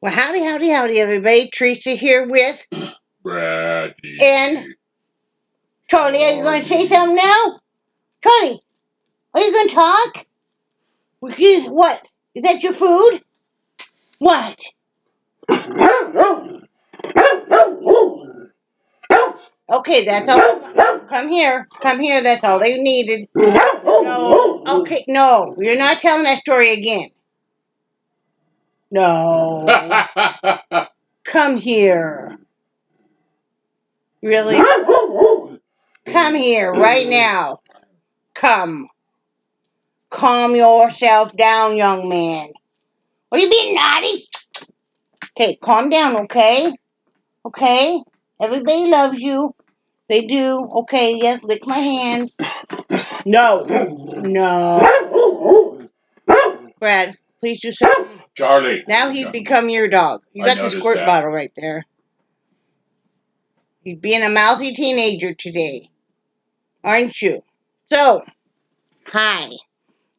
Well, howdy, howdy, howdy, everybody. Teresa here with Bratty. And Charlie. Are you going to say something now? Charlie, are you going to talk? What? Is that your food? What? Okay, that's all. Come here. Come here. That's all they needed. No. Okay, no. You're not telling that story again. No. Come here. Really? Come here right now. Come. Calm yourself down, young man. Are you being naughty? Okay, calm down, okay? Okay? Everybody loves you. They do. Okay, yes, lick my hand. No. No. Brad, please do something. Charlie. Now he's become your dog. You got the squirt that. bottle right there. He's being a mouthy teenager today. Aren't you? So, hi.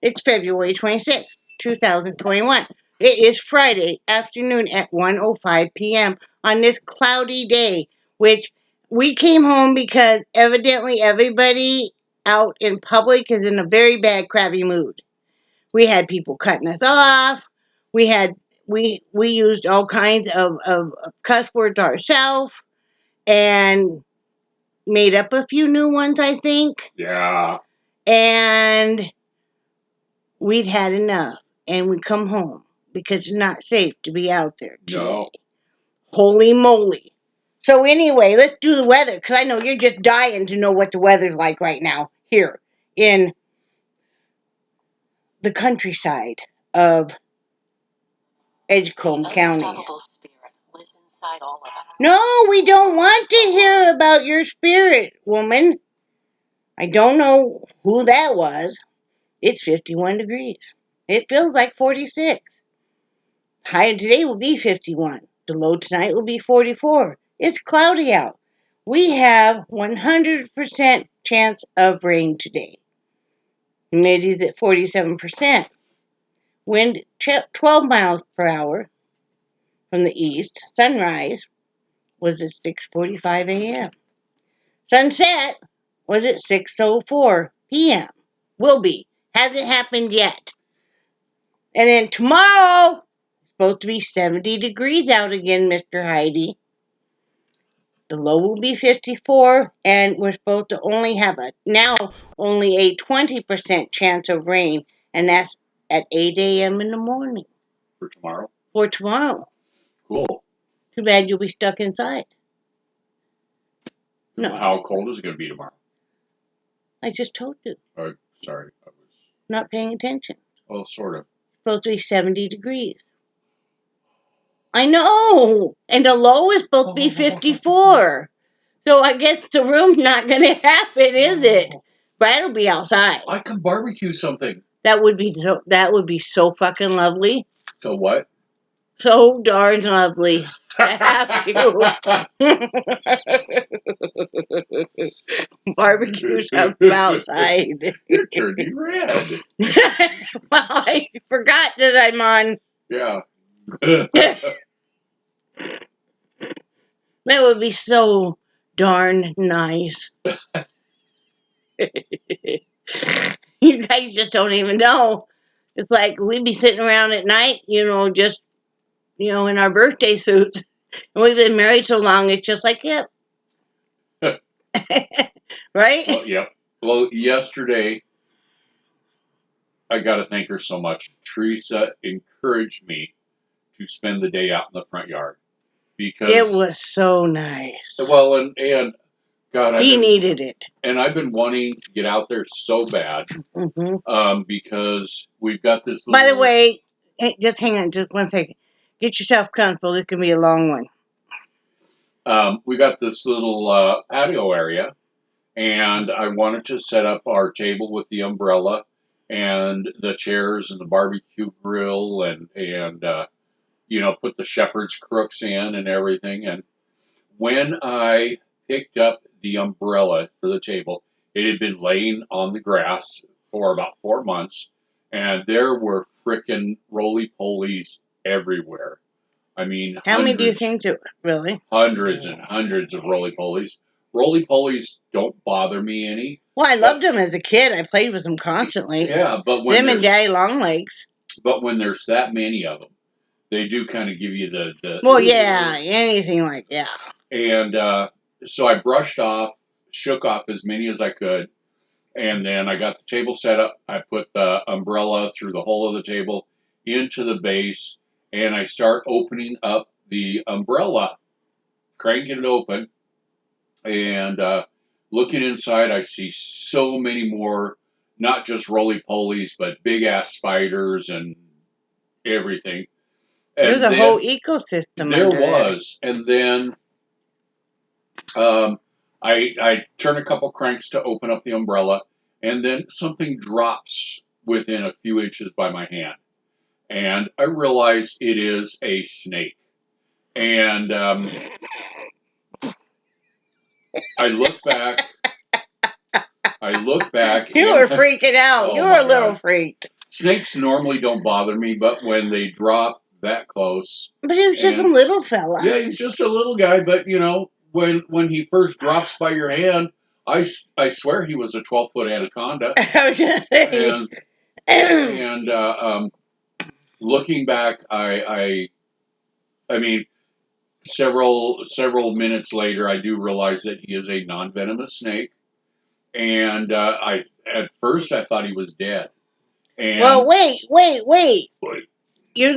It's February 26th, 2021. It is Friday afternoon at 1:05 p.m. on this cloudy day, which we came home because evidently everybody out in public is in a very bad, crappy mood. We had people cutting us off. We used all kinds of cuss words ourselves and made up a few new ones, I think. Yeah. And we'd had enough, and we come home because it's not safe to be out there today. No. Holy moly. So anyway, let's do the weather, because I know you're just dying to know what the weather's like right now here in the countryside of Edgecombe County. Spirit lives inside all of us. No, we don't want to hear about your spirit, woman. I don't know who that was. It's 51 degrees. It feels like 46. High today will be 51. The low tonight will be 44. It's cloudy out. We have 100% chance of rain today. Humidity's at 47%. Wind 12 miles per hour from the east. Sunrise was at 6:45 a.m. Sunset was at 6:04 p.m. Will be. Hasn't happened yet. And then tomorrow, it's supposed to be 70 degrees out again, Mr. Heidi. The low will be 54, and we're supposed to only have only a 20% chance of rain, and that's at 8 a.m. in the morning. For tomorrow? For tomorrow. Cool. Too bad you'll be stuck inside. No. How cold is it going to be tomorrow? I just told you. Oh, sorry. I was not paying attention. Well, sort of. It's supposed to be 70 degrees. I know! And the low is supposed to be 54. So I guess the room's not going to happen, is it? Brad'll be outside. I can barbecue something. That would be so fucking lovely. So what? So darn lovely to have you. Barbecue something outside. You're turning red. Well, I forgot that I'm on. Yeah. That would be so darn nice. You guys just don't even know. It's like we'd be sitting around at night, just, in our birthday suits. And we've been married so long, it's just like, yep. Right? Well, yep. Well, yesterday, I got to thank her so much. Teresa encouraged me to spend the day out in the front yard. Because it was so nice. Well, and God, he needed it. And I've been wanting to get out there so bad. Mm-hmm. Because we've got this little... By the way, just hang on just one second. Get yourself comfortable. This can be a long one. We got this little patio area, and I wanted to set up our table with the umbrella and the chairs and the barbecue grill and put the shepherd's crooks in and everything. And when I picked up the umbrella for the table, it had been laying on the grass for about 4 months, and there were frickin' roly-polies everywhere. I mean, How many do you think there really? hundreds and hundreds of roly-polies. Roly-polies don't bother me any. Well, I loved them as a kid. I played with them constantly. Yeah, but when them and Daddy Longlegs. But when there's that many of them, they do kind of give you the. Well, yeah, anything like yeah. And so I brushed off, shook off as many as I could, and then I got the table set up. I put the umbrella through the hole of the table into the base, and I start opening up the umbrella, cranking it open, and looking inside. I see so many more, not just roly-polies, but big-ass spiders and everything. And there's a whole ecosystem. There was, and then I turn a couple cranks to open up the umbrella, and then something drops within a few inches by my hand, and I realize it is a snake. And I look back. You were freaking out. You were a little freaked. Snakes normally don't bother me, but when they drop that close. But he was just a little fella. Yeah, he's just a little guy, but when he first drops by your hand, I swear he was a 12-foot anaconda. and looking back, I mean, several minutes later, I do realize that he is a non-venomous snake, and at first I thought he was dead. And well, wait. You're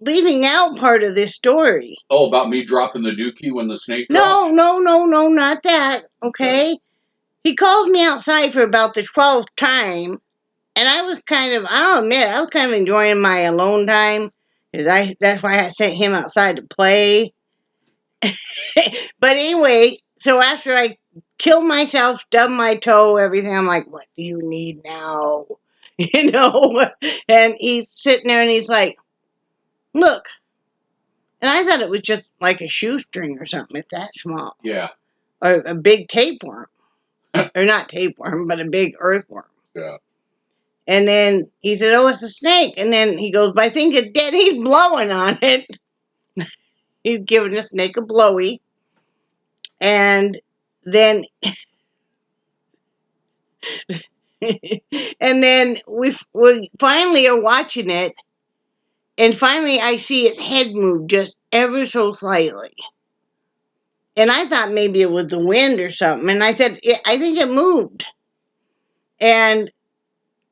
leaving out part of this story. Oh, about me dropping the dookie when the snake dropped? No, not that. Okay. He called me outside for about the 12th time, and I was I'll admit, I was kind of enjoying my alone time, because that's why I sent him outside to play. But anyway, so after I killed myself, stubbed my toe, everything, I'm like, what do you need now? And he's sitting there and he's like, look. And I thought it was just like a shoestring or something. It's that small. Yeah. Or a big tapeworm. Or not tapeworm, but a big earthworm. Yeah. And then he said, oh, it's a snake. And then he goes, but I think it's dead. He's blowing on it. He's giving the snake a blowy. And then... and then we finally are watching it, and finally I see its head move just ever so slightly, and I thought maybe it was the wind or something, and I said, I think it moved, and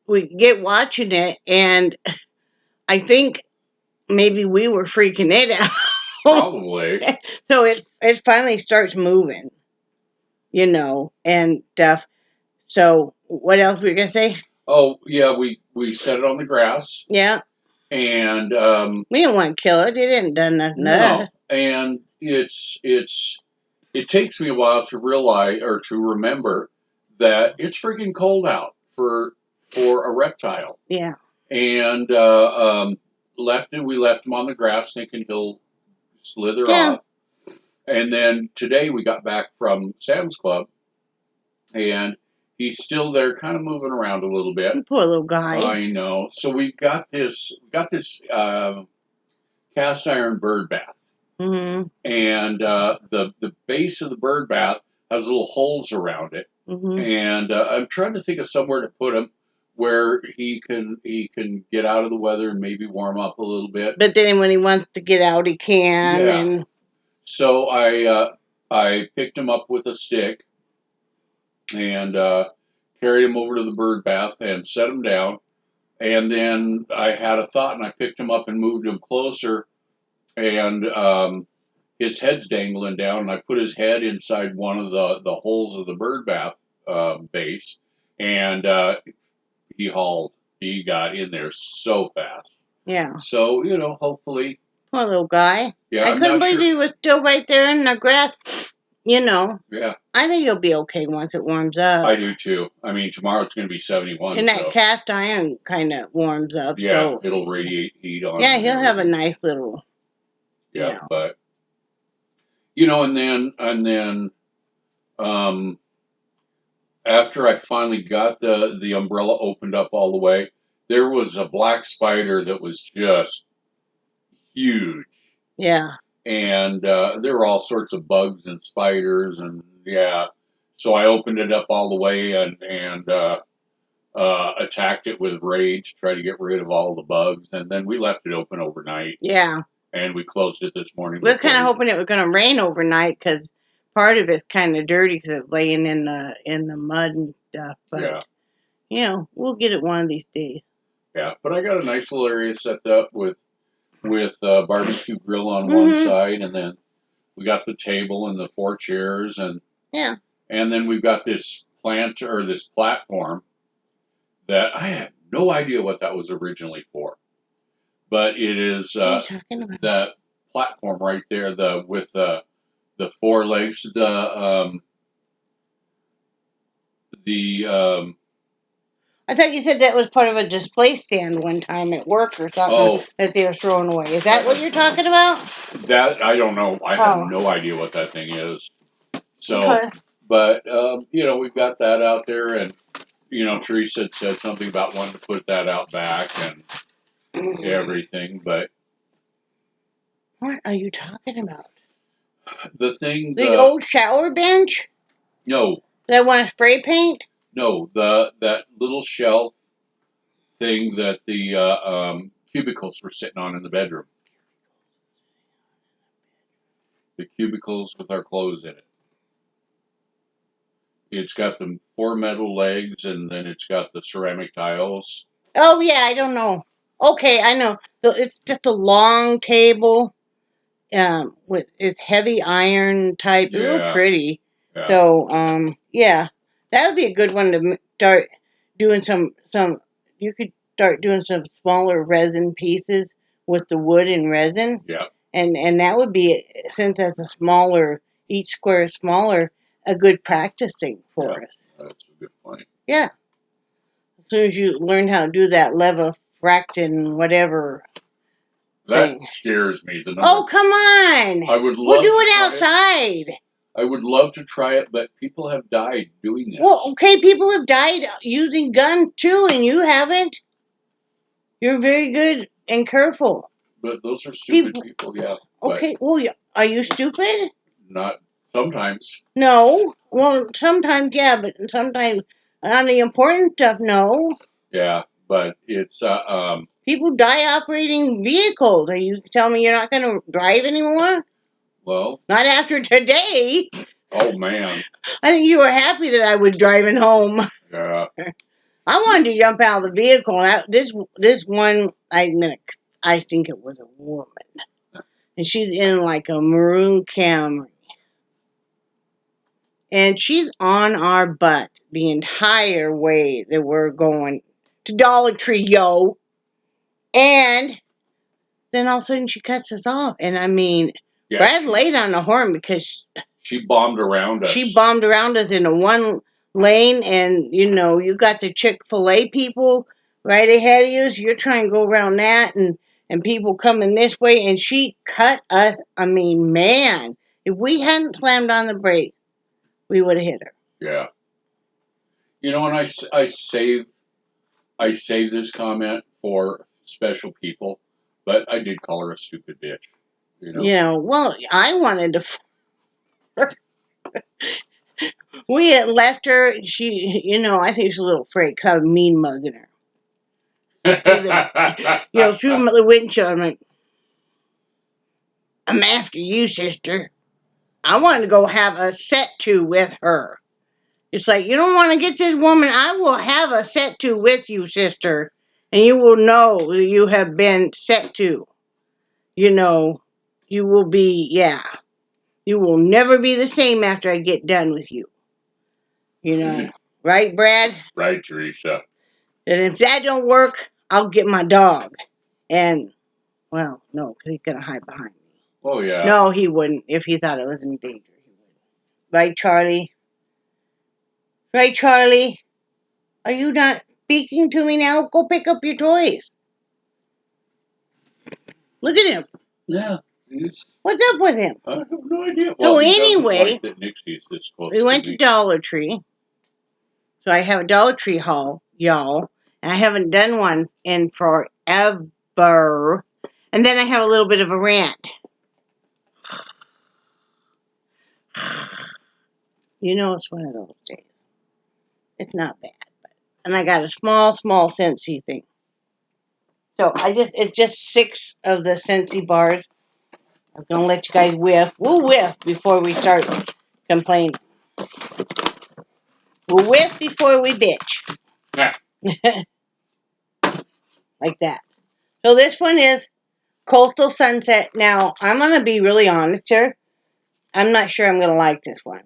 we get watching it, and I think maybe we were freaking it out. Probably. So it finally starts moving, and stuff. So what else were you gonna say? Oh yeah, we set it on the grass. Yeah. And we didn't want to kill it. It hadn't done nothing. No. And it takes me a while to realize or to remember that it's freaking cold out for a reptile. Yeah. And we left him on the grass thinking he'll slither off. And then today we got back from Sam's Club, and he's still there, kind of moving around a little bit. Poor little guy. I know. So we've got this cast iron bird bath, and the base of the bird bath has little holes around it, and I'm trying to think of somewhere to put him where he can get out of the weather and maybe warm up a little bit. But then when he wants to get out, he can. Yeah. And so I picked him up with a stick and carried him over to the bird bath and set him down. And then I had a thought, and I picked him up and moved him closer, and his head's dangling down, and I put his head inside one of the holes of the bird bath base, and he hauled. He got in there so fast. Yeah. So, hopefully. Poor little guy. Yeah, I couldn't believe he was still right there in the grass. Yeah. I think he'll be okay once it warms up. I do too. I mean, tomorrow it's going to be 71. And that cast iron kind of warms up. Yeah, so it'll radiate heat on. Yeah, he'll have a nice little. Yeah, but and then after I finally got the umbrella opened up all the way, there was a black spider that was just huge. Yeah. And there were all sorts of bugs and spiders, and yeah. So I opened it up all the way and attacked it with rage, tried to get rid of all the bugs, and then we left it open overnight. Yeah. And we closed it this morning. We're kind of hoping it was going to rain overnight because part of it's kind of dirty because it's laying in the mud and stuff. But we'll get it one of these days. Yeah, but I got a nice little area set up with barbecue grill on one side, and then we got the table and the 4 chairs, and then we've got this this platform that I have no idea what that was originally for, but it is that platform right there, with the 4 legs, I thought you said that was part of a display stand one time at work or something that they were throwing away. Is that what you're talking about? That I don't know. I have no idea what that thing is. So, but we've got that out there, and Teresa had said something about wanting to put that out back and everything. But what are you talking about? The old shower bench? No. That one spray paint? No, that little shelf thing that the cubicles were sitting on in the bedroom. The cubicles with our clothes in it. It's got the 4 metal legs, and then it's got the ceramic tiles. Oh, yeah, I don't know. Okay, I know. It's just a long table with its heavy iron type. Yeah. Real pretty. Yeah. So, that would be a good one to start doing some. You could start doing some smaller resin pieces with the wood and resin. Yeah. And that would be, since that's each square is smaller, a good practicing for us. That's a good point. Yeah. As soon as you learn how to do that lever fractin whatever. That scares me. The number. Oh, come on! I would love we'll do it outside. I would love to try it, but people have died doing this. Well, okay, people have died using guns too, and you haven't. You're very good and careful. But those are stupid people, yeah. Okay, well, are you stupid? Not sometimes. No. Well, sometimes, yeah, but sometimes on the important stuff, no. Yeah, but it's people die operating vehicles. Are you telling me you're not going to drive anymore? Well, not after today. Oh man. I think you were happy that I was driving home. Yeah. I wanted to jump out of the vehicle. This one, I think it was a woman, and she's in like a maroon Camry, and she's on our butt the entire way that we're going to Dollar Tree, yo. And then all of a sudden she cuts us off, and I mean, Brad laid on the horn because she bombed around us. She bombed around us in a one lane, and you got the Chick-fil-A people right ahead of you, so you're trying to go around that, and people coming this way, and she cut us. I mean, man, if we hadn't slammed on the brake, we would have hit her. Yeah. And I save this comment for special people, but I did call her a stupid bitch. Well, I wanted to. We had left her. She, I think she's a little afraid, kind of mean mugging her. Through the windshield, I'm like, I'm after you, sister. I wanted to go have a set to with her. It's like, you don't want to get this woman. I will have a set to with you, sister. And you will know that you have been set to. You will be, you will never be the same after I get done with you. Right, Brad? Right, Teresa. And if that don't work, I'll get my dog. And, well, no, because he's going to hide behind me. Oh, yeah. No, he wouldn't. If he thought it was in danger, he wouldn't. Right, Charlie? Right, Charlie? Are you not speaking to me now? Go pick up your toys. Look at him. Yeah. What's up with him? I have no idea. So anyway, like that Nixie's this close we went to Dollar Tree. So I have a Dollar Tree haul, y'all. And I haven't done one in forever. And then I have a little bit of a rant. You know, it's one of those days. It's not bad. And I got a small Scentsy thing. So it's just 6 of the Scentsy bars. I'm going to let you guys whiff. We'll whiff before we start complaining. We'll whiff before we bitch. Yeah. Like that. So this one is Coastal Sunset. Now, I'm going to be really honest here. I'm not sure I'm going to like this one.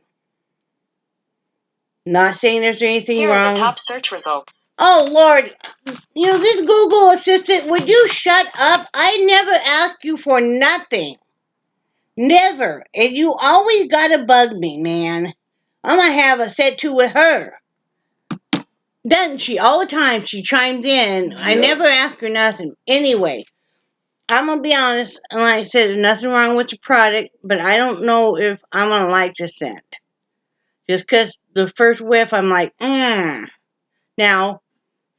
Not saying there's anything Here wrong. are the top search results. Oh, Lord. You know, this Google Assistant, would you shut up? I never ask you for nothing. Never. And you always got to bug me, man. I'm going to have a set to with her. Doesn't she? All the time she chimes in. I never ask her nothing. Anyway, I'm going to be honest. And like I said, there's nothing wrong with the product. But I don't know if I'm going to like the scent. Just because the first whiff, I'm like, Now,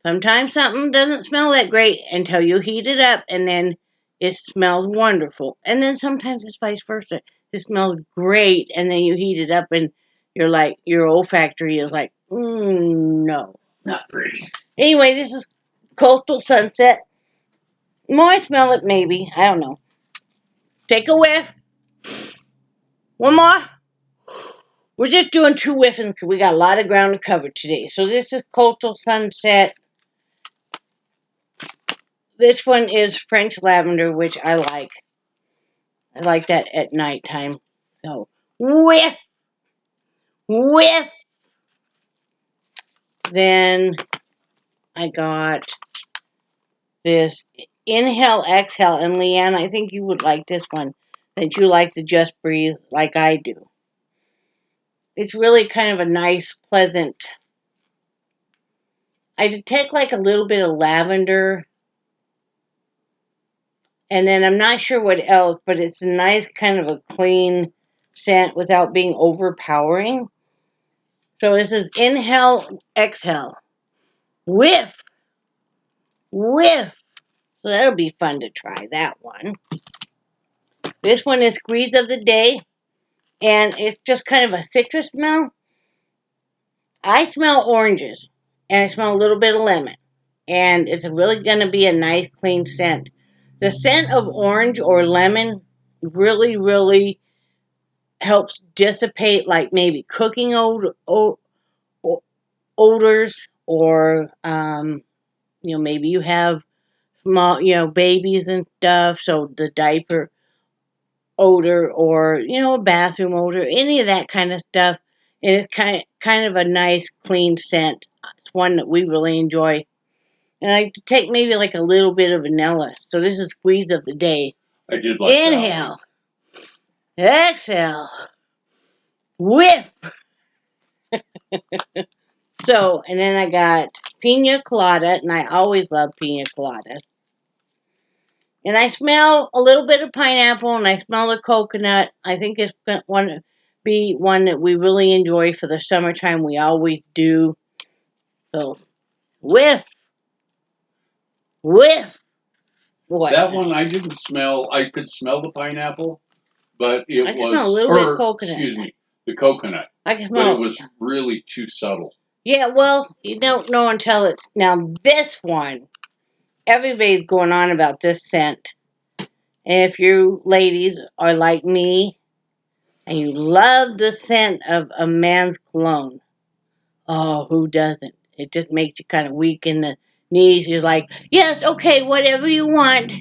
sometimes something doesn't smell that great until you heat it up. And then it smells wonderful. And then sometimes it's vice versa. It smells great. And then you heat it up and you're like, your olfactory is like, no. Not pretty. Anyway, this is Coastal Sunset. More I smell it, maybe. I don't know. Take a whiff. One more. We're just doing 2 whiffings because we got a lot of ground to cover today. So this is Coastal Sunset. This one is French Lavender, which I like. I like that at nighttime. So, whiff. Whiff. Then I got this Inhale, Exhale. And Leanne, I think you would like this one. That you like to just breathe like I do. It's really kind of a nice, pleasant. I detect like a little bit of lavender. And then I'm not sure what else, but it's a nice kind of a clean scent without being overpowering. So this is Inhale, Exhale. Whiff. Whiff. So that'll be fun to try, that one. This one is Squeeze of the Day. And it's just kind of a citrus smell. I smell oranges. And I smell a little bit of lemon. And it's really going to be a nice, clean scent. The scent of orange or lemon really, really helps dissipate, like maybe cooking odors, or maybe you have small, babies and stuff, so the diaper odor, or a bathroom odor, any of that kind of stuff. And it's kind of a nice, clean scent. It's one that we really enjoy. And I take maybe like a little bit of vanilla. So this is Squeeze of the Day. I did like Inhale. Exhale. Whiff. So, and then I got Pina Colada, and I always love Pina Colada. And I smell a little bit of pineapple, and I smell the coconut. I think it's going to be one that we really enjoy for the summertime. We always do. So, whiff. Whiff. What? That one I didn't smell. I could smell the pineapple, but it I can was, smell a little bit of coconut. excuse me, the coconut. I can But smell. it was really too subtle. Yeah, well, you don't know until it's... Now, this one, everybody's going on about this scent. And if you ladies are like me, and you love the scent of a man's cologne, oh, who doesn't? It just makes you kind of weak in the knees. You're like, yes, okay, whatever you want.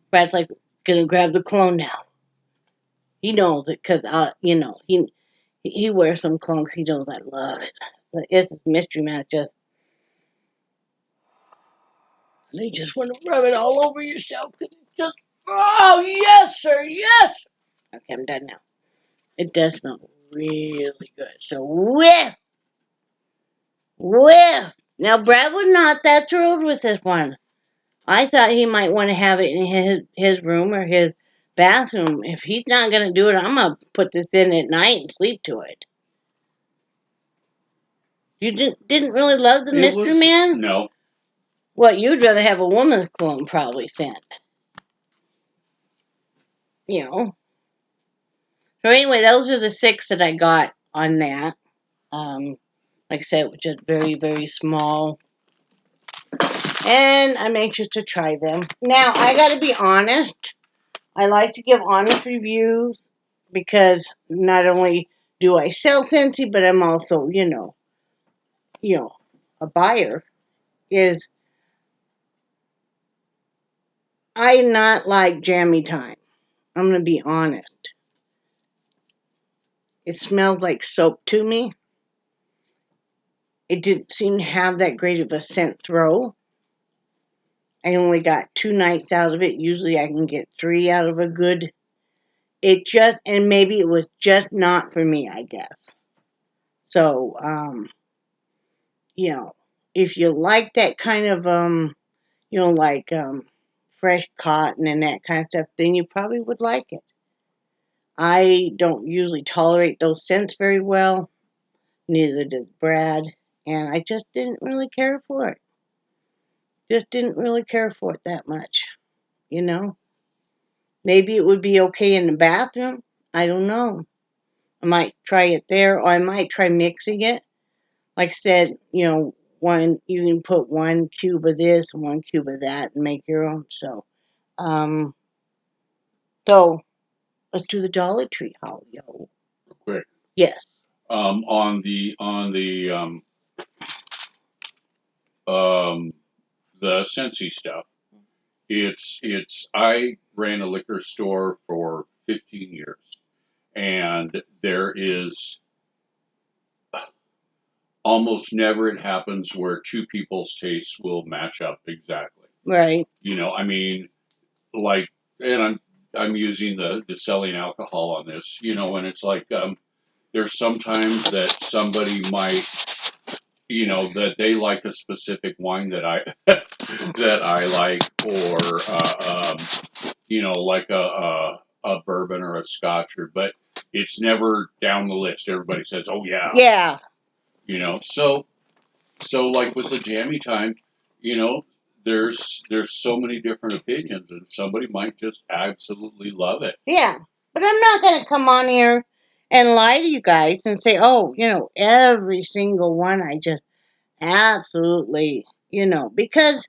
Brad's like, gonna grab the cologne now. He knows it because, he wears some cologne because he knows I love it. But it's Mystery Man. Just, they just want to rub it all over yourself because it's just, oh, yes, sir, yes. Okay, I'm done now. It does smell really good. So, whiff. Whiff. Now, Brad was not that thrilled with this one. I thought he might want to have it in his room or his bathroom. If he's not going to do it, I'm going to put this in at night and sleep to it. You didn't really love the Mystery Man? No. Well, you'd rather have a woman's cologne probably scent. you know. So anyway, those are the 6 that I got on that. Like I said, which is very, very small. And I'm anxious to try them. Now, I gotta be honest. I like to give honest reviews because not only do I sell Scentsy, but I'm also, a buyer. Is I not like jammy time. I'm gonna be honest. It smells like soap to me. It didn't seem to have that great of a scent throw. I only got 2 nights out of it. Usually I can get 3 out of a good. And maybe it was just not for me, I guess. So, if you like that kind of, like fresh cotton and that kind of stuff, then you probably would like it. I don't usually tolerate those scents very well. Neither does Brad. And I just didn't really care for it. Just didn't really care for it that much, you know. Maybe it would be okay in the bathroom. I don't know. I might try it there, or I might try mixing it. Like I said, you can put 1 cube of this and 1 cube of that and make your own. Um, so let's do the Dollar Tree haul, yo. Quick. Yes. The Scentsy stuff. I ran a liquor store for 15 years, and there is almost never it happens where 2 people's tastes will match up exactly. Right. I mean, like, and I'm using the selling alcohol on this, and it's like, there's sometimes that somebody might, that they like a specific wine that I that I like, or like a bourbon or a scotch, but it's never down the list. Everybody says, "Oh yeah." Yeah. So like with the jammy time, there's so many different opinions, and somebody might just absolutely love it. Yeah. But I'm not going to come on here and lie to you guys and say, oh, every single one I just absolutely, because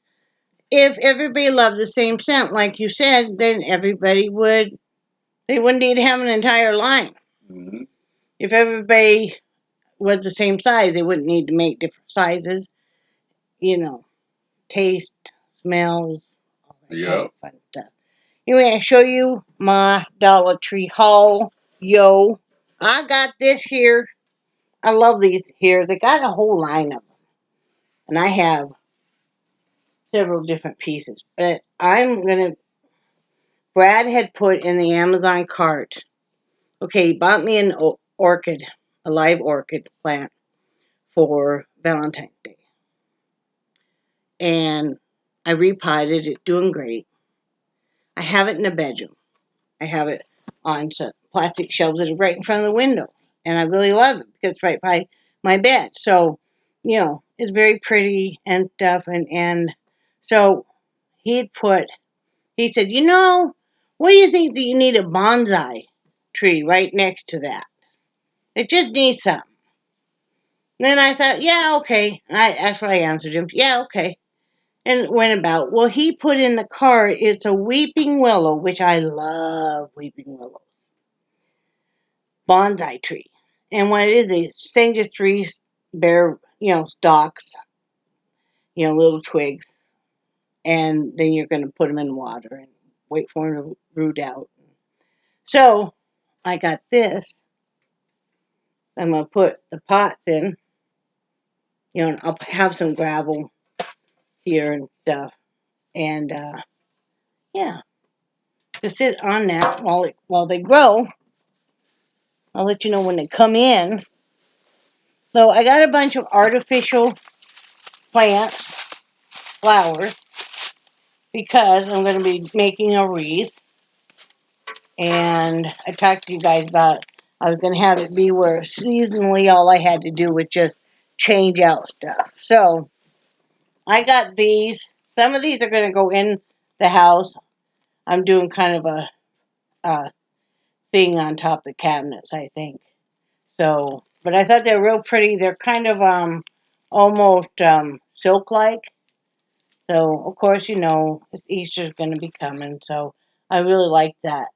if everybody loved the same scent, like you said, then they wouldn't need to have an entire line. Mm-hmm. If everybody was the same size, they wouldn't need to make different sizes, taste, smells, all that kind of fun stuff. Anyway, I show you my Dollar Tree haul. Yo, I got this here. I love these here. They got a whole line of them. And I have several different pieces. But Brad had put in the Amazon cart. Okay, he bought me an orchid, a live orchid plant for Valentine's Day. And I repotted it, doing great. I have it in the bedroom. I have it on some plastic shelves that are right in front of the window. And I really love it because it's right by my bed. So, it's very pretty and stuff. And so he said, what do you think that you need a bonsai tree right next to that? It just needs something. Then I thought, yeah, okay. That's what I answered him. Yeah, okay. And went about. Well, he put in the cart, it's a weeping willow, which I love weeping willows. Bonsai tree. And what it is, they sing just 3 bare, stalks, little twigs. And then you're going to put them in water and wait for them to root out. So I got this. I'm going to put the pots in. And I'll have some gravel here and stuff. And, yeah, to sit on that while they grow. I'll let you know when they come in. So I got a bunch of artificial plants, flowers, because I'm going to be making a wreath. And I talked to you guys about I was going to have it be where seasonally all I had to do was just change out stuff. So I got these. Some of these are going to go in the house. I'm doing kind of a thing on top of the cabinets, I think. So, but I thought they were real pretty. They're kind of almost silk-like. So, of course, Easter's going to be coming. So, I really like that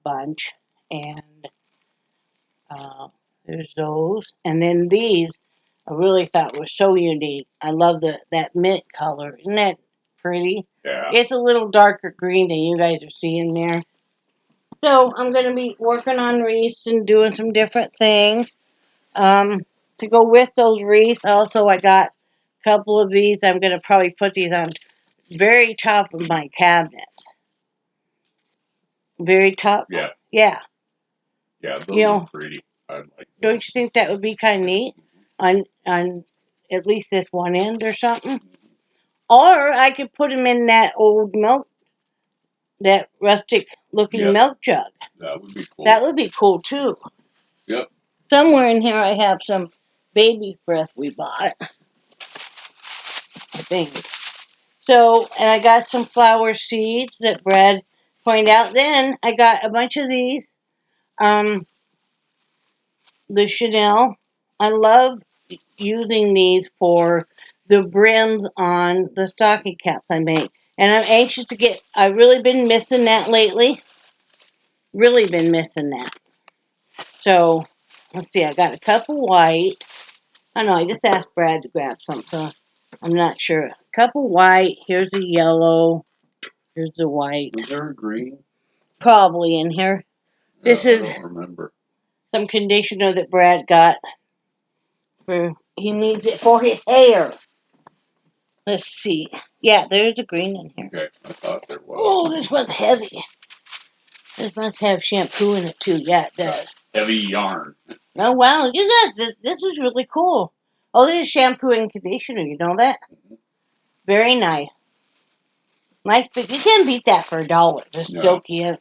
bunch. And there's those. And then these, I really thought were so unique. I love that mint color. Isn't that pretty? Yeah. It's a little darker green than you guys are seeing there. So I'm going to be working on wreaths and doing some different things. To go with those wreaths, also I got a couple of these. I'm going to probably put these on very top of my cabinets. Very top? Yeah. Yeah. Yeah, those are pretty. I like those. Don't you think that would be kind of neat? On at least this one end or something? Or I could put them in that old that rustic looking milk jug. That would be cool. That would be cool too. Yep. Somewhere in here I have some baby breath we bought. I think. So, and I got some flower seeds that Brad pointed out. Then I got a bunch of these. The Chanel. I love using these for the brims on the stocking caps I make. And I'm anxious to get, I've really been missing that lately. Really been missing that. So, let's see, I got a couple white. I know, I just asked Brad to grab some, so I'm not sure. A couple white, here's a yellow, here's the white. Was there a green? Probably in here. This is I don't remember. some conditioner that Brad got. He needs it for his hair. Let's see. Yeah, there's a green in here. Okay, I thought there was. Oh, this one's heavy. This must have shampoo in it too. Yeah, it does. Heavy yarn. Oh, wow. You guys, this was really cool. Oh, there's shampoo and conditioner. You know that? Mm-hmm. Very nice. Nice, but you can't beat that for $1. Just silky as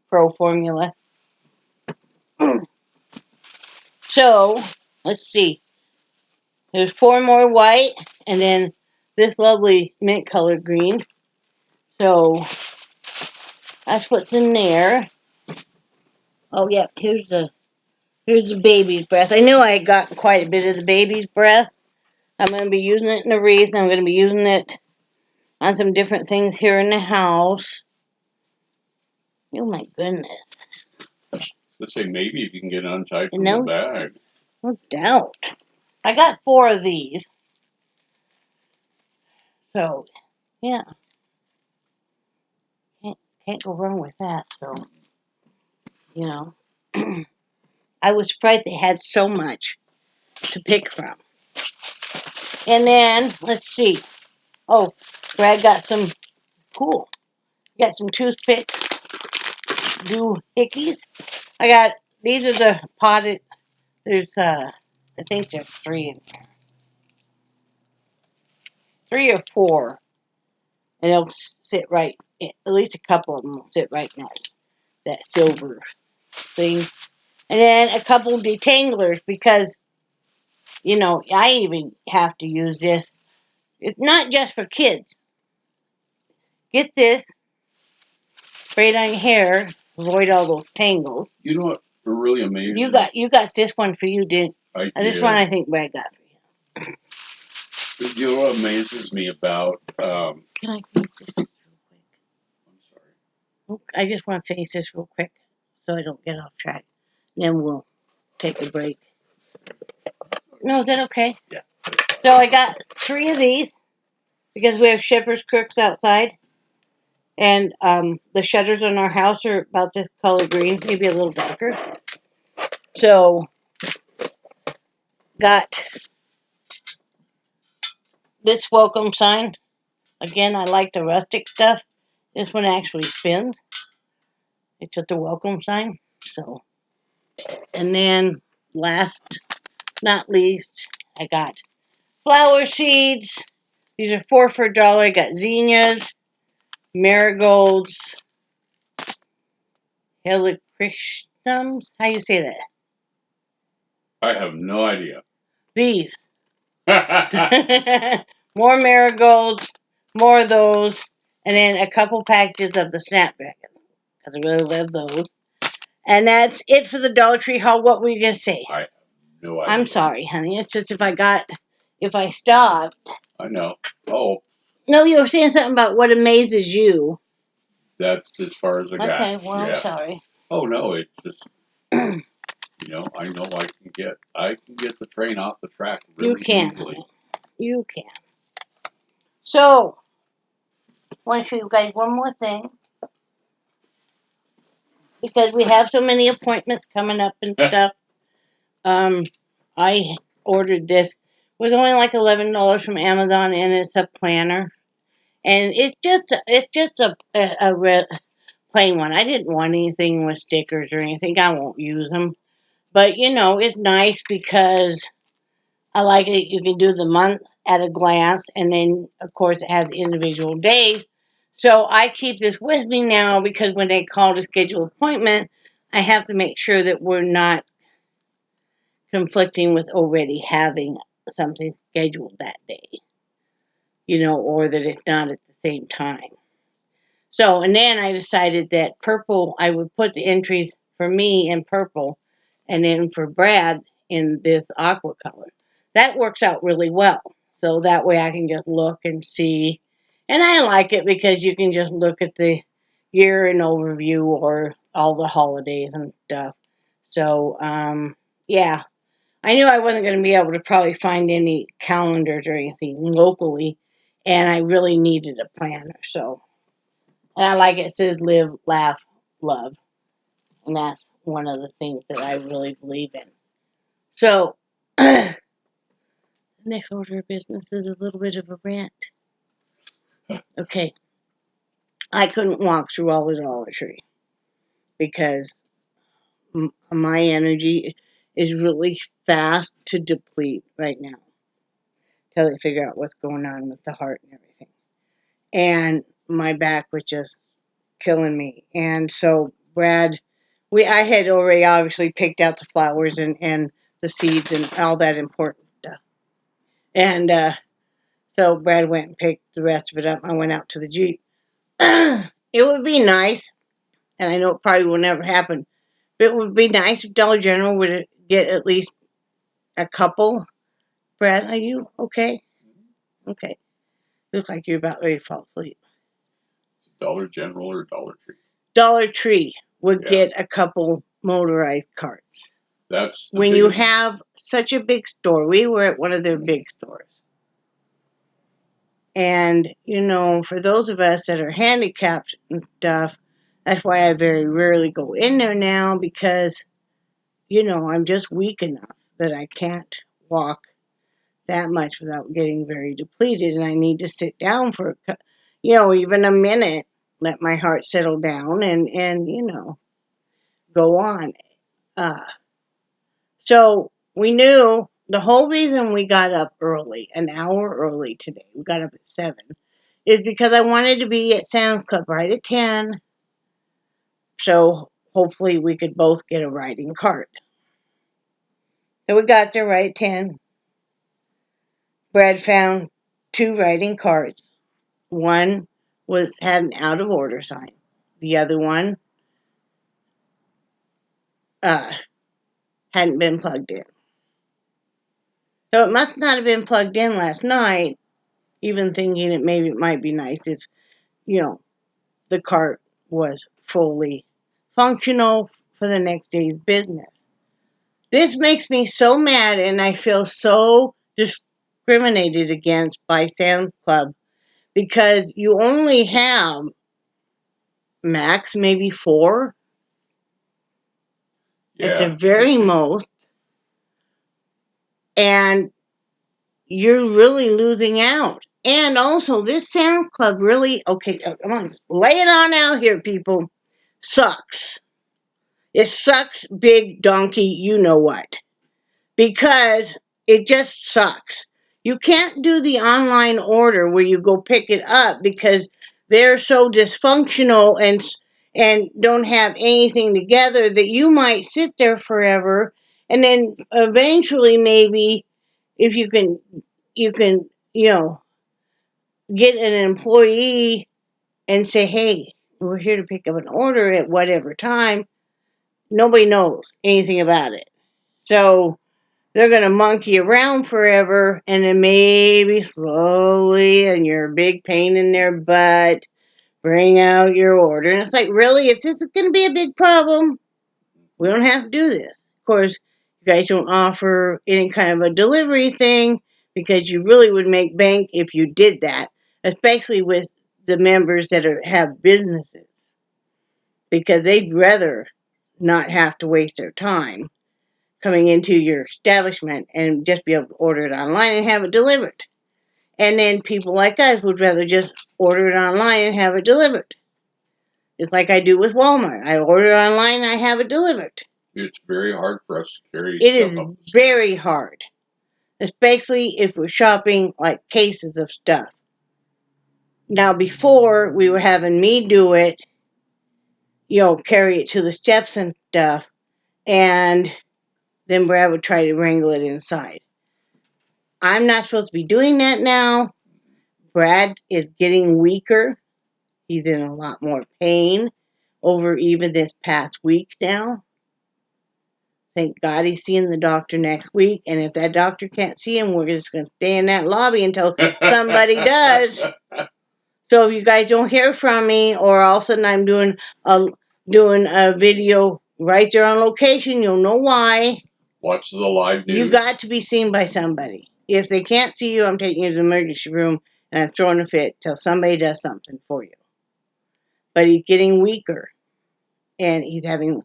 Pro Formula. So, let's see. There's 4 more white, and then this lovely mint colored green. So, that's what's in there. Oh, yeah, here's the baby's breath. I knew I had gotten quite a bit of the baby's breath. I'm going to be using it in the wreath, and I'm going to be using it on some different things here in the house. Oh, my goodness. Let's say maybe if you can get untied from the bag. No doubt. I got 4 of these. So, yeah. Can't go wrong with that, so, I was surprised they had so much to pick from. And then, let's see. Oh, Brad got some, cool. Got some toothpicks, doohickeys. These are the potted, there's, I think there's 3 in there. 3 or 4. And they'll sit right, at least a couple of them will sit right next that silver thing. And then a couple detanglers because, I even have to use this. It's not just for kids. Get this, spray it on your hair, avoid all those tangles. You know what really amazing? You got this one for you, didn't you? I did. This one I think Brad got for you. You know what amazes me about... Can I finish this real quick? I'm sorry. I just want to finish this real quick so I don't get off track. Then we'll take a break. No, is that okay? Yeah. So I got 3 of these because we have shepherd's crooks outside. And the shutters on our house are about this color green, maybe a little darker. So, got this welcome sign. Again, I like the rustic stuff. This one actually spins. It's just a welcome sign. So, and then last, not least, I got flower seeds. These are 4 for $1. I got zinnias, marigolds, helichrysums. How you say that? I have no idea. These. More marigolds, more of those, and then a couple packages of the Snapdragon. because I really love those. And that's it for the Dollar Tree haul. What were you going to say? I have no idea. I'm sorry, honey. It's just if I stopped. I know. Oh, No, you were saying something about what amazes you. that's as far as I got. Okay, well, Yeah. I'm sorry. Oh no, it's just I know I can get the train off the track really You can, easily. honey. You can. So, I want to show you guys one more thing. Because we have so many appointments coming up and stuff. I ordered this. It was only like $11 from Amazon, and it's a planner. And it's just a plain one. I didn't want anything with stickers or anything. I won't use them. But, it's nice because I like it. You can do the month at a glance, and then, of course, it has individual days. So I keep this with me now because when they call to schedule an appointment, I have to make sure that we're not conflicting with already having something scheduled that day, or that it's not at the same time. So, and then I decided that purple, I would put the entries for me in purple and then for Brad in this aqua color. That works out really well. So that way I can just look and see. And I like it because you can just look at the year in overview or all the holidays and stuff. So, yeah. I knew I wasn't going to be able to probably find any calendars or anything locally. And I really needed a planner. So, and I like it says live, laugh, love. And that's one of the things that I really believe in. So, the next order of business is a little bit of a rant. Okay. I couldn't walk through all the Dollar Tree because my energy is really fast to deplete right now till they figure out what's going on with the heart and everything. And my back was just killing me. And so Brad, I had already obviously picked out the flowers and the seeds and all that important stuff. And so Brad went and picked the rest of it up. I went out to the Jeep. It would be nice, and I know it probably will never happen, but it would be nice if Dollar General would get at least a couple. Brad, are you okay? Okay. Looks like you're about ready to fall asleep. Dollar General or Dollar Tree? Dollar Tree would get a couple motorized carts. That's the when biggest. You have such a big store. We were at one of their big stores. And, for those of us that are handicapped and stuff, that's why I very rarely go in there now because, I'm just weak enough that I can't walk that much without getting very depleted. And I need to sit down for, even a minute, let my heart settle down and go on. So we knew the whole reason we got up early, an hour early today, we got up at 7, is because I wanted to be at Sam's Club right at 10. So hopefully we could both get a riding cart. So we got there right at 10. Brad found 2 riding carts. One had an out of order sign. The other one hadn't been plugged in. So it must not have been plugged in last night, even thinking that maybe it might be nice if, the cart was fully functional for the next day's business. This makes me so mad, and I feel so discriminated against by Sam's Club because you only have max maybe 4 at the very most, and you're really losing out. And also, this Sam's Club really, okay, come on, lay it on out here, people, sucks. It sucks big donkey, you know what. Because it just sucks. You can't do the online order where you go pick it up because they're so dysfunctional and don't have anything together that you might sit there forever, and then eventually maybe if you can get an employee and say, hey, we're here to pick up an order at whatever time. Nobody knows anything about it. So they're going to monkey around forever, and then maybe slowly, and you're a big pain in their butt, bring out your order. And it's like, really? Is this going to be a big problem? We don't have to do this. Of course, you guys don't offer any kind of a delivery thing because you really would make bank if you did that, especially with the members that have businesses, because they'd rather not have to waste their time coming into your establishment and just be able to order it online and have it delivered. And then people like us would rather just order it online and have it delivered. It's like I do with Walmart. I order it online and I have it delivered. It's very hard for us to carry It stuff is up the stairs. very hard, especially if we're shopping like cases of stuff. Now, before we were having me do it, carry it to the steps and stuff, and then Brad would try to wrangle it inside. I'm not supposed to be doing that now. Brad is getting weaker. He's in a lot more pain over even this past week now. Thank God he's seeing the doctor next week. And if that doctor can't see him, we're just going to stay in that lobby until somebody does. So if you guys don't hear from me, or all of a sudden I'm doing a video right there on location, you'll know why. Watch the live news. You got to be seen by somebody. If they can't see you, I'm taking you to the emergency room and I'm throwing a fit till somebody does something for you. But he's getting weaker, and he's having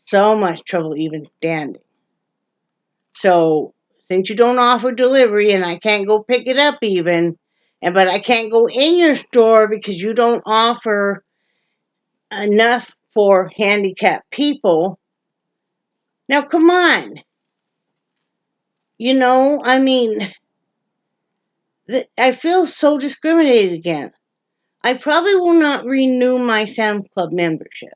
so much trouble even standing. So since you don't offer delivery and I can't go pick it up even, but I can't go in your store because you don't offer enough for handicapped people. Now come on. I mean, I feel so discriminated against. I probably will not renew my Sam's Club membership.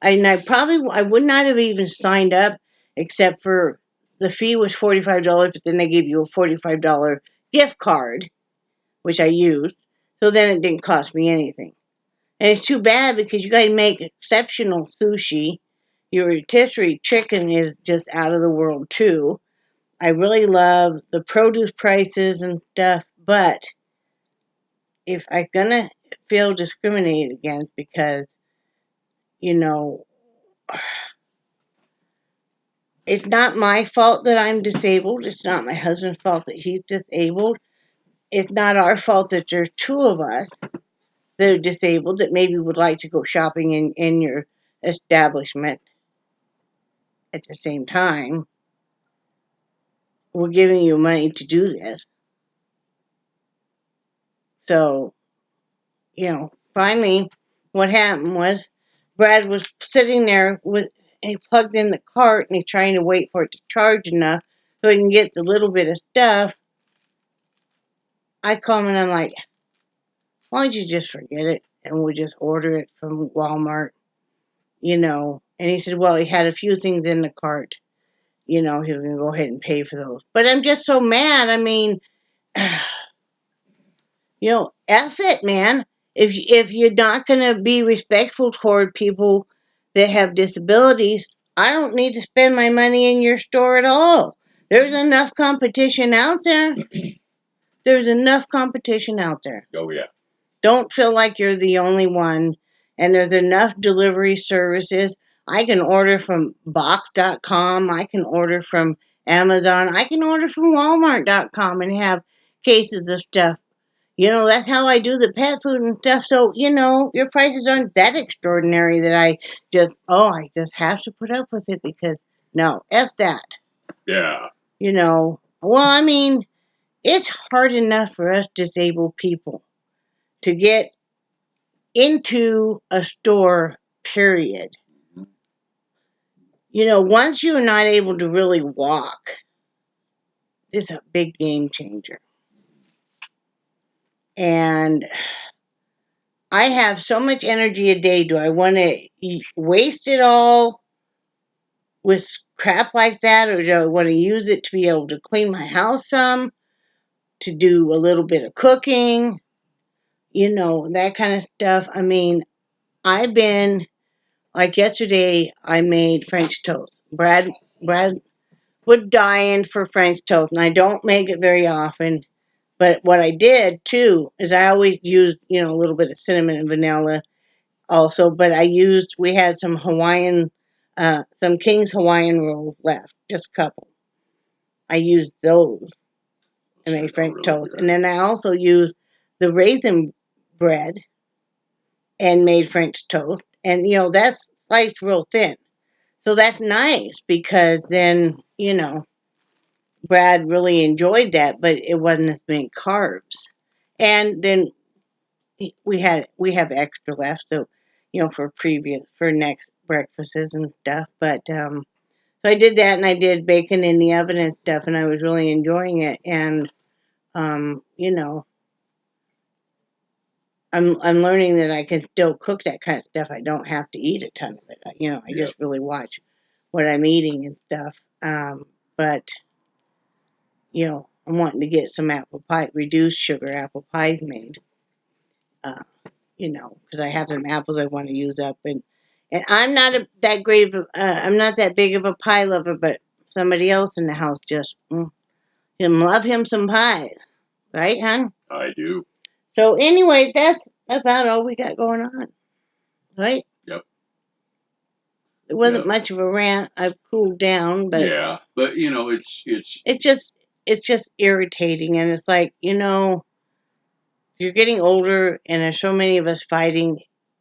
I would not have even signed up, except for the fee was $45, but then they gave you a $45 gift card, which I used. So then it didn't cost me anything. And it's too bad because you guys make exceptional sushi. Your rotisserie chicken is just out of the world too. I really love the produce prices and stuff, but if I'm gonna feel discriminated against because, it's not my fault that I'm disabled. It's not my husband's fault that he's disabled. It's not our fault that there's two of us that are disabled that maybe would like to go shopping in your establishment at the same time. We're giving you money to do this. So, finally, what happened was Brad was sitting there and he plugged in the cart and he's trying to wait for it to charge enough so he can get the little bit of stuff. I call him and I'm like, why don't you just forget it and we'll just order it from Walmart, And he said, well, he had a few things in the cart. He was going to go ahead and pay for those. But I'm just so mad. I mean, F it, man. If you're not going to be respectful toward people that have disabilities, I don't need to spend my money in your store at all. There's enough competition out there. There's enough competition out there. Oh, yeah. Don't feel like you're the only one. And there's enough delivery services. I can order from box.com. I can order from Amazon. I can order from walmart.com and have cases of stuff. That's how I do the pet food and stuff. So, your prices aren't that extraordinary that I just have to put up with it because, no, F that. Yeah. Well, I mean, it's hard enough for us disabled people to get into a store, period. Once you're not able to really walk, it's a big game changer. And I have so much energy a day. Do I want to waste it all with crap like that? Or do I want to use it to be able to clean my house some? To do a little bit of cooking? that kind of stuff. I mean, I've been like yesterday. I made French toast. Brad would dying for French toast, and I don't make it very often. But what I did too is I always used a little bit of cinnamon and vanilla also. But we had some some King's Hawaiian rolls left, just a couple. I used those and made French Really toast, good. and then I also used the raisin bread and made French toast, and that's sliced real thin. So that's nice because then, Brad really enjoyed that, but it wasn't as many carbs. And then we have extra left, so for next breakfasts and stuff. But so I did that, and I did bacon in the oven and stuff, and I was really enjoying it. And um, you know, I'm learning that I can still cook that kind of stuff. I don't have to eat a ton of it. I Yep. just really watch what I'm eating and stuff. But I'm wanting to get some apple pie, reduced sugar apple pies made. Uh, because I have some apples I want to use up, and I'm not I'm not that big of a pie lover, but somebody else in the house just him love him some pies, right, hon? I do. So anyway, that's about all we got going on, right? Yep. It wasn't much of a rant. I've cooled down, but Yeah, but it's just irritating, and it's like you're getting older, and there's so many of us fighting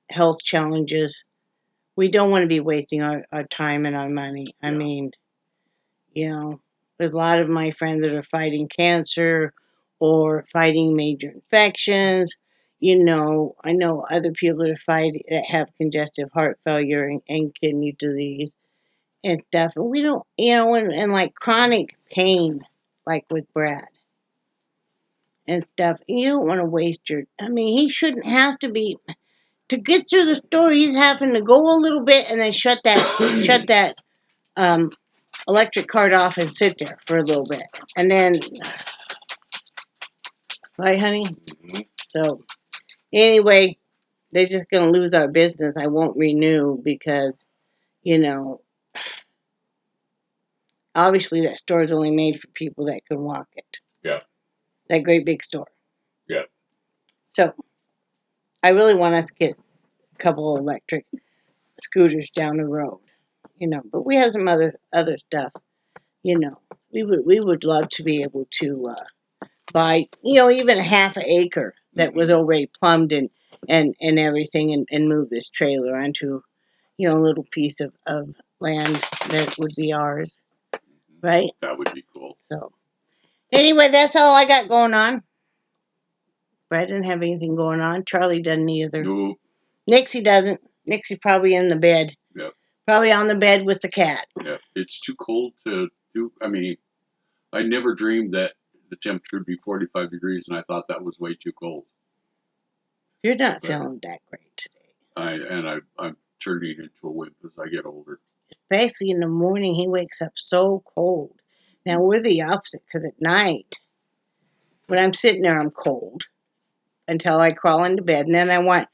health challenges. We don't want to be wasting our time and our money. I mean, there's a lot of my friends that are fighting cancer or fighting major infections. I know other people that have congestive heart failure and kidney disease and stuff. And we don't, and like chronic pain, like with Brad and stuff. You don't want to waste I mean, he shouldn't have to be, to get through the story, he's having to go a little bit and then shut that um, electric cart off and sit there for a little bit. And then, right, honey? Mhm. So, anyway, they're just going to lose our business. I won't renew because, you know, obviously that store is only made for people that can walk it. Yeah. That great big store. Yeah. So, I really want us to get a couple of electric scooters down the road, but we have some other stuff, we would love to be able to buy, even a half an acre that was already plumbed and everything, and move this trailer onto, a little piece of land that would be ours, right? That would be cool. So, anyway, that's all I got going on. Brad doesn't have anything going on. Charlie doesn't either. No. Nixie doesn't. Nixie probably in the bed. Yep. Probably on the bed with the cat. Yeah. It's too cold to do. I mean, I never dreamed that the temperature would be 45 degrees, and I thought that was way too cold. You're not feeling that great today. I'm turning into a wimp as I get older. Especially in the morning, he wakes up so cold. Now, we're the opposite, because at night, when I'm sitting there, I'm cold until I crawl into bed, and then I want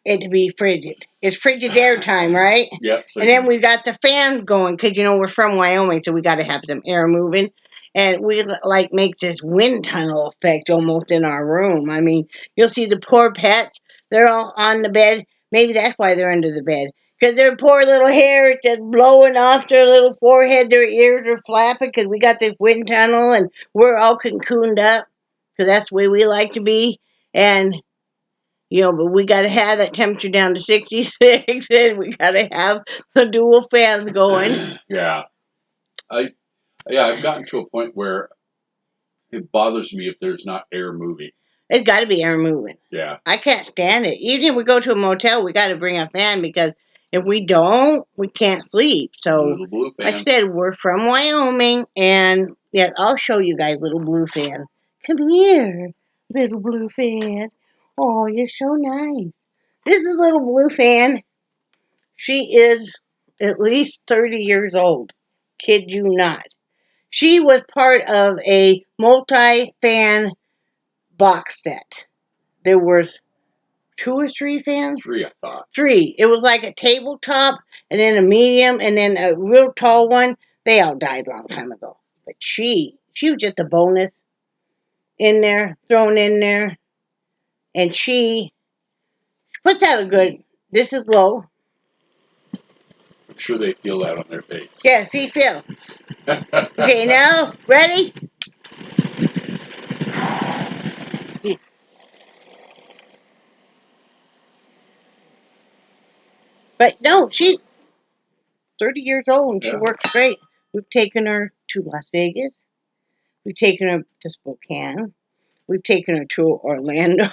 it to be frigid. It's frigid air time, right? Yep. And then we've got the fans going, because, we're from Wyoming, so we got to have some air moving. And we, like, make this wind tunnel effect almost in our room. I mean, you'll see the poor pets. They're all on the bed. Maybe that's why they're under the bed. Because their poor little hair is just blowing off their little forehead. Their ears are flapping because we got this wind tunnel and we're all cocooned up. Because that's the way we like to be. And but we got to have that temperature down to 66, and we got to have the dual fans going. Yeah. I've gotten to a point where it bothers me if there's not air moving. It's got to be air moving. Yeah. I can't stand it. Even if we go to a motel, we got to bring a fan, because if we don't, we can't sleep. So, Little blue fan. like I said, we're from Wyoming, and yeah, I'll show you guys Little Blue Fan. Come here, Little Blue Fan. Oh, you're so nice. This is Little Blue Fan. She is at least 30 years old. Kid you not. She was part of a multi-fan box set. There was 2 or 3 fans? 3, I thought. 3. It was like a tabletop, and then a medium, and then a real tall one. They all died a long time ago. But she was just a bonus in there, thrown in there. And she puts out a good, this is low. I'm sure they feel that on their face. Yeah, see, Phil. Okay, now, ready? But no, she's 30 years old and she works great. We've taken her to Las Vegas. We've taken her to Spokane. We've taken her to Orlando.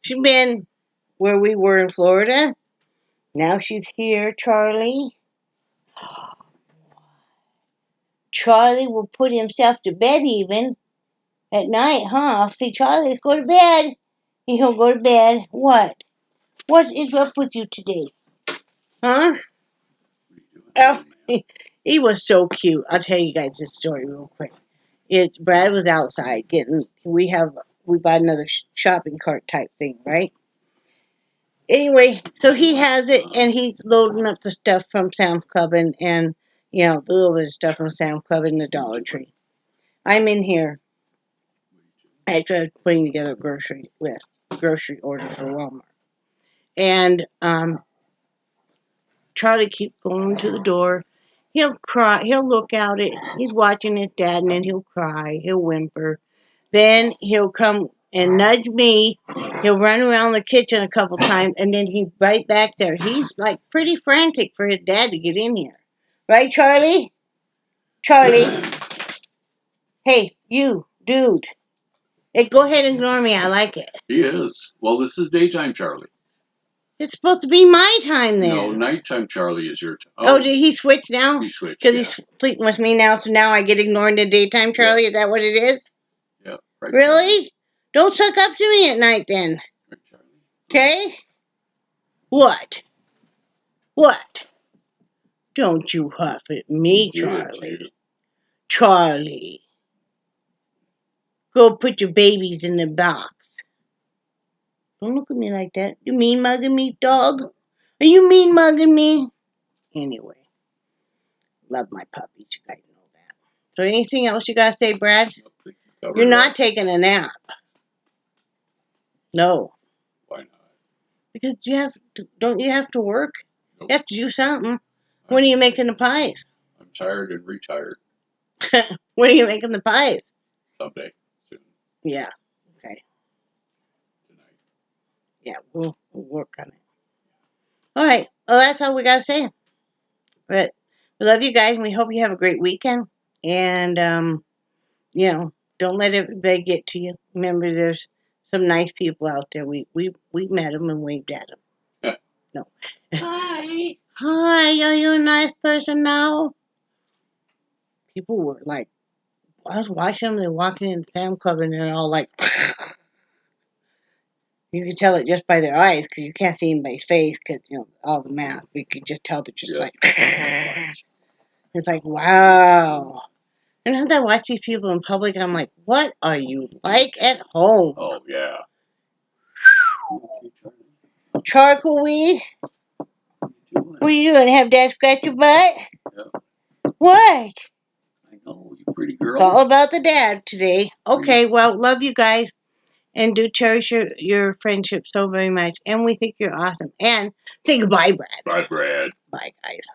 She's been where we were in Florida. Now she's here, Charlie. Charlie will put himself to bed even at night, huh? See, Charlie, let's go to bed. He'll go to bed. What? What is up with you today? Huh? Oh, he was so cute. I'll tell you guys this story real quick. Brad was outside getting. We bought another shopping cart type thing, right? Anyway, so he has it, and he's loading up the stuff from Sam's Club and the little bit of stuff from Sam's Club and the Dollar Tree. I'm in here after putting together a grocery order for Walmart, and Charlie keeps going to the door. He'll cry. He'll look out it. He's watching his dad, and then he'll cry. He'll whimper. Then he'll come and nudge me. He'll run around the kitchen a couple times, and then he's right back there. He's like pretty frantic for his dad to get in here. Right, Charlie? Charlie? Hey, you, dude. Hey, go ahead and ignore me. I like it. He is. Well, this is daytime Charlie. It's supposed to be my time then. No, nighttime Charlie is your time. Oh, did he switch now? He switched, because he's sleeping with me now, so now I get ignored in the daytime, Charlie? Yeah. Is that what it is? Yeah. Right, really? Charlie. Don't suck up to me at night then. Right, Charlie. Okay? What? What? Don't you huff at me, Charlie. Charlie. Go put your babies in the box. Don't look at me like that. You mean mugging me, dog? Are you mean mugging me? Anyway. Love my puppies. You guys know that. So anything else you gotta say, Brad? You're not taking a nap. No. Why not? Because don't you have to work? Nope. You have to do something. When are you making the pies? I'm tired and retired. When are you making the pies? Someday. Soon. Yeah. Okay. Tonight. Yeah, we'll work on it. All right. Well, that's all we got to say. But we love you guys, and we hope you have a great weekend. And, don't let everybody get to you. Remember, there's some nice people out there. We met them and waved at them. Yeah. No. Hi. Hi, are you a nice person now? People were like, I was watching them, they're walking in the Sam Club, and they're all like, you can tell it just by their eyes, because you can't see anybody's face, because, all the math. We could just tell they're just like, it's like, wow. And as I watch these people in public, I'm like, what are you like at home? Oh, yeah. Charcoal weed? What are you doing? Have Dad scratch your butt? Yeah. What? I know, you pretty girl. It's all about the dad today. Okay, well, love you guys. And do cherish your friendship so very much. And we think you're awesome. And say goodbye, Brad. Bye, Brad. Bye, guys.